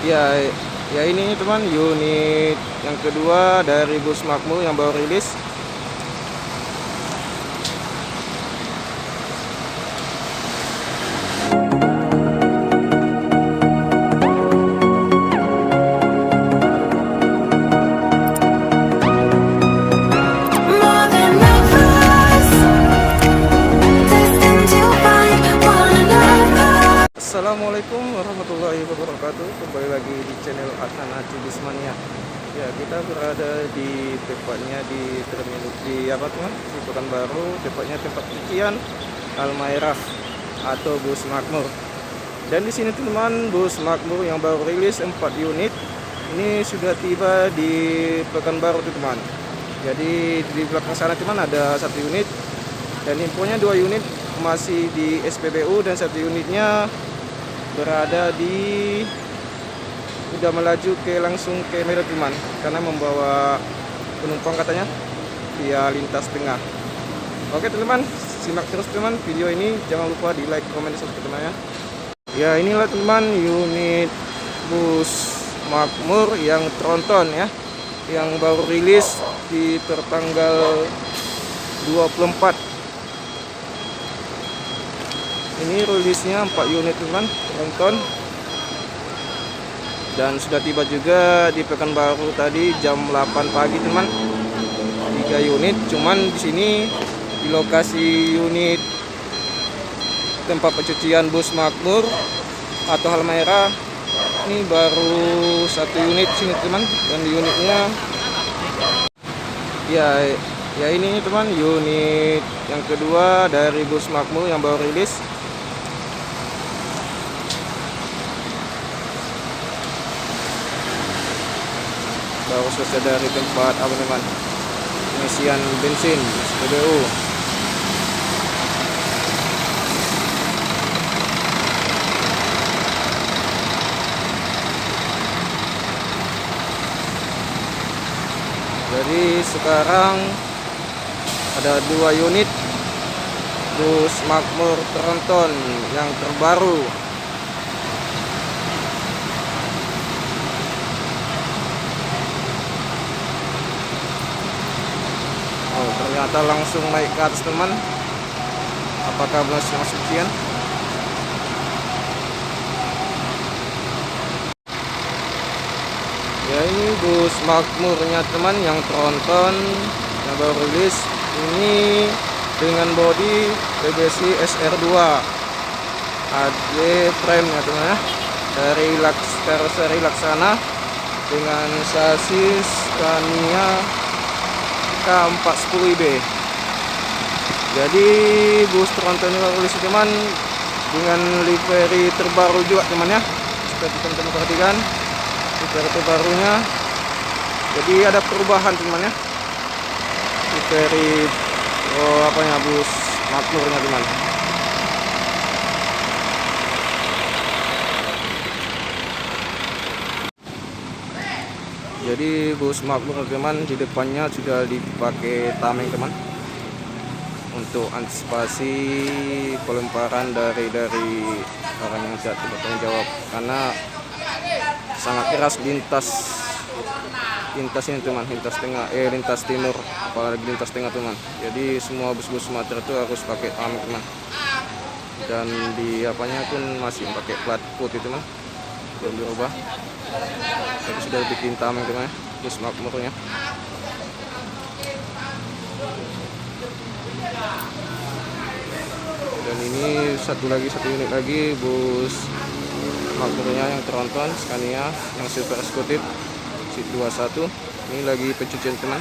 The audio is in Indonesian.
Ya, ya ini teman, unit yang kedua dari bus Makmur yang baru rilis. Assalamualaikum warahmatullahi wabarakatuh. Kembali lagi di channel Hasan Haji Bismania. Ya, kita berada di tepatnya di terminal di apa teman? Di Pekanbaru, tepatnya tempat cucian Almairah atau bus Makmur. Dan di sini teman, bus Makmur yang baru rilis 4 unit ini sudah tiba di Pekanbaru teman. Jadi di belakang sana teman ada 1 unit dan infonya 2 unit masih di SPBU dan 1 unitnya berada di udah melaju langsung ke Medan teman, karena membawa penumpang katanya via lintas tengah. Oke teman, simak terus teman video ini, jangan lupa di like, komen, dan subscribe teman ya. Ya inilah teman unit bus Makmur yang tronton ya, yang baru rilis di tertanggal 24. Ini rilisnya 4 unit teman, tronton, dan sudah tiba juga di Pekanbaru tadi jam 8 pagi teman. 3 unit, cuman di sini di lokasi unit tempat pencucian bus Makmur atau Halmahera ini baru 1 unit sini teman, dan di unitnya ya ini teman, unit yang kedua dari bus Makmur yang baru rilis. Baru selesai dari tempat apa teman, pengisian bensin SPBU. Jadi sekarang ada 2 unit bus Makmur tronton yang terbaru. Ternyata langsung naik ke atas teman. Apakah masih ujian? Ya ini bus Makmurnya teman yang tronton yang baru rilis ini dengan bodi PBC SR2 AD frame ya teman ya, dari karoseri Laksana dengan sasis Scania K410IB. Jadi bus tronton yang rilis teman dengan livery terbaru juga teman ya. Seperti teman-teman perhatikan livery terbarunya. Jadi ada perubahan teman ya. Livery bus Makmurnya teman. Jadi bus Makmur teman di depannya sudah dipakai tameng teman, untuk antisipasi pelemparan dari orang yang tidak bertanggung jawab, karena sangat keras lintas ini teman, lintas timur, apalagi lintas tengah teman. Jadi semua bus-bus Sumatera itu harus pakai tameng teman, dan di apanya pun masih pakai plat putih teman, belum dirubah. Jadi sudah bikin tameng teman ya, bus Makmurnya. Dan ini satu unit lagi bus Makmurnya yang tronton Scania yang super eksekutif Seat 21. Ini lagi pencucian teman.